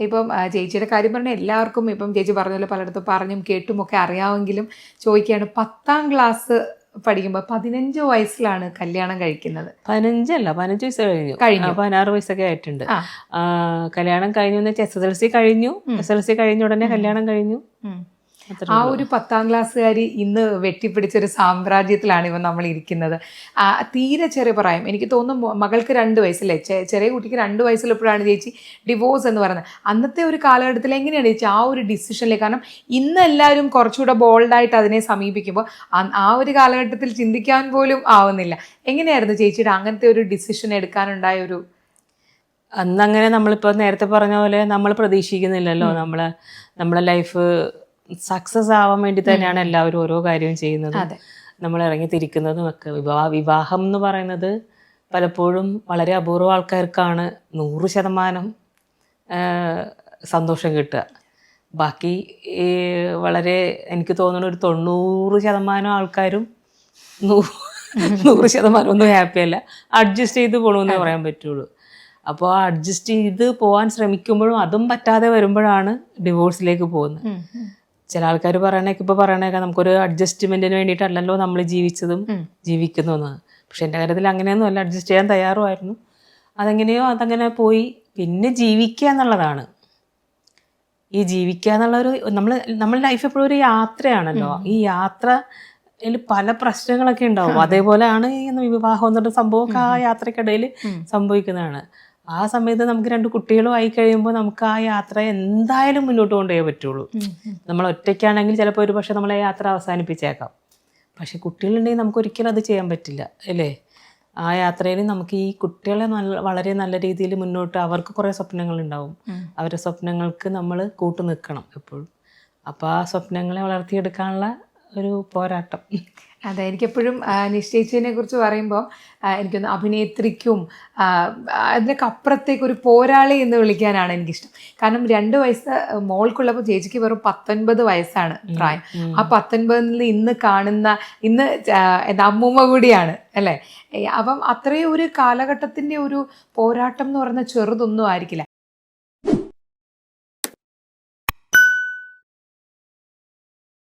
ഇപ്പം ചേച്ചിയുടെ കാര്യം പറഞ്ഞാൽ എല്ലാവർക്കും ഇപ്പം ചേച്ചി പറഞ്ഞ പോലെ പലയിടത്തും പറഞ്ഞും കേട്ടും ഒക്കെ അറിയാമെങ്കിലും ചോദിക്കുകയാണ് 10ാം ക്ലാസ് പഠിക്കുമ്പോൾ 15 വയസ്സിലാണ് കല്യാണം കഴിക്കുന്നത്. 15 വയസ്സ് കഴിഞ്ഞു. 16 വയസ്സൊക്കെ ആയിട്ടുണ്ട്. കല്യാണം കഴിഞ്ഞു എന്ന് വെച്ചാൽ SSLC കഴിഞ്ഞു. SSLC കഴിഞ്ഞ ഉടനെ കല്യാണം കഴിഞ്ഞു. ആ ഒരു 10ാം ക്ലാസ്സുകാരി ഇന്ന് വെട്ടിപ്പിടിച്ചൊരു സാമ്രാജ്യത്തിലാണ് ഇവ നമ്മൾ ഇരിക്കുന്നത്. തീരെ ചെറിയ പ്രായം, എനിക്ക് തോന്നുന്നു മകൾക്ക് 2 വയസ്സല്ലേ, ചെറിയ കുട്ടിക്ക് 2 വയസ്സിലെപ്പോഴാണ് ചേച്ചി ഡിവോഴ്സ് എന്ന് പറയുന്നത്. അന്നത്തെ ഒരു കാലഘട്ടത്തിൽ എങ്ങനെയാണ് ചേച്ചി ആ ഒരു ഡിസിഷനിലേക്ക്, കാരണം ഇന്ന് എല്ലാവരും കുറച്ചുകൂടെ ബോൾഡായിട്ട് അതിനെ സമീപിക്കുമ്പോൾ ആ ഒരു കാലഘട്ടത്തിൽ ചിന്തിക്കാൻ പോലും ആവുന്നില്ല. എങ്ങനെയായിരുന്നു ചേച്ചിയുടെ അങ്ങനത്തെ ഒരു ഡിസിഷൻ എടുക്കാനുണ്ടായ ഒരു? അന്നങ്ങനെ നമ്മളിപ്പോൾ നേരത്തെ പറഞ്ഞ പോലെ നമ്മൾ പ്രതീക്ഷിക്കുന്നില്ലല്ലോ, നമ്മളെ ലൈഫ് സക്സസ് ആവാൻ വേണ്ടി തന്നെയാണ് എല്ലാവരും ഓരോ കാര്യവും ചെയ്യുന്നത്, നമ്മൾ ഇറങ്ങി തിരിക്കുന്നതും ഒക്കെ. വിവാഹം എന്ന് പറയുന്നത് പലപ്പോഴും വളരെ അപൂർവ ആൾക്കാർക്കാണ് 100% സന്തോഷം കിട്ടുക. ബാക്കി വളരെ എനിക്ക് തോന്നുന്ന ഒരു 90% ആൾക്കാരും 100% ഒന്നും ഹാപ്പിയല്ല, അഡ്ജസ്റ്റ് ചെയ്ത് പോകണമെന്നേ പറയാൻ പറ്റുള്ളൂ. അപ്പോൾ അഡ്ജസ്റ്റ് ചെയ്ത് പോകാൻ ശ്രമിക്കുമ്പോഴും അതും പറ്റാതെ വരുമ്പോഴാണ് ഡിവോഴ്സിലേക്ക് പോകുന്നത്. ചില ആൾക്കാർ പറയണേക്കാം നമുക്കൊരു അഡ്ജസ്റ്റ്മെന്റിന് വേണ്ടിയിട്ടല്ലല്ലോ നമ്മൾ ജീവിച്ചതും ജീവിക്കുന്നു എന്ന്. പക്ഷെ എൻ്റെ കാര്യത്തിൽ അങ്ങനെയൊന്നും അല്ല, അഡ്ജസ്റ്റ് ചെയ്യാൻ തയ്യാറുമായിരുന്നു. അതെങ്ങനെയോ അതങ്ങനെ പോയി. പിന്നെ ജീവിക്കുക എന്നുള്ളതാണ്, ഈ ജീവിക്കുക എന്നുള്ളൊരു നമ്മുടെ ലൈഫ് എപ്പോഴും ഒരു യാത്രയാണല്ലോ. ഈ യാത്രയിൽ പല പ്രശ്നങ്ങളൊക്കെ ഉണ്ടാവും. അതേപോലെയാണ് ഈ വിവാഹം എന്നുള്ള സംഭവമൊക്കെ ആ യാത്രക്കിടയിൽ സംഭവിക്കുന്നതാണ്. ആ സമയത്ത് നമുക്ക് 2 കുട്ടികളും ആയി കഴിയുമ്പോൾ നമുക്ക് ആ യാത്ര എന്തായാലും മുന്നോട്ട് കൊണ്ടുപോയേ പറ്റുള്ളൂ. നമ്മൾ ഒറ്റയ്ക്കാണെങ്കിൽ ചിലപ്പോൾ ഒരു പക്ഷേ നമ്മളെ യാത്ര അവസാനിപ്പിച്ചേക്കാം. പക്ഷെ കുട്ടികളുണ്ടെങ്കിൽ നമുക്ക് ഒരിക്കലും അത് ചെയ്യാൻ പറ്റില്ല അല്ലേ. ആ യാത്രയിൽ നമുക്ക് ഈ കുട്ടികളെ വളരെ നല്ല രീതിയിൽ മുന്നോട്ട്, അവർക്ക് കുറേ സ്വപ്നങ്ങളുണ്ടാവും, അവരുടെ സ്വപ്നങ്ങൾക്ക് നമ്മൾ കൂട്ടു നിൽക്കണം എപ്പോഴും. അപ്പോൾ ആ സ്വപ്നങ്ങളെ വളർത്തിയെടുക്കാനുള്ള ഒരു പോരാട്ടം. അതെ, എനിക്കെപ്പോഴും നിശ്ചയിച്ചതിനെ കുറിച്ച് പറയുമ്പോൾ എനിക്കൊന്ന് അഭിനേത്രിക്കും അതിനൊക്കെ അപ്പുറത്തേക്ക് ഒരു പോരാളി എന്ന് വിളിക്കാനാണ് എനിക്കിഷ്ടം. കാരണം 2 വയസ്സ് മോൾക്കുള്ളപ്പോൾ ചേച്ചിക്ക് വെറും 19 വയസ്സാണ് പ്രായം. ആ 19 ഇന്ന് കാണുന്ന എന്താ അമ്മൂമ്മ കൂടിയാണ് അല്ലേ. അപ്പം അത്രയും ഒരു കാലഘട്ടത്തിൻ്റെ ഒരു പോരാട്ടം എന്ന് പറയുന്ന ചെറുതൊന്നും ആയിരിക്കില്ല.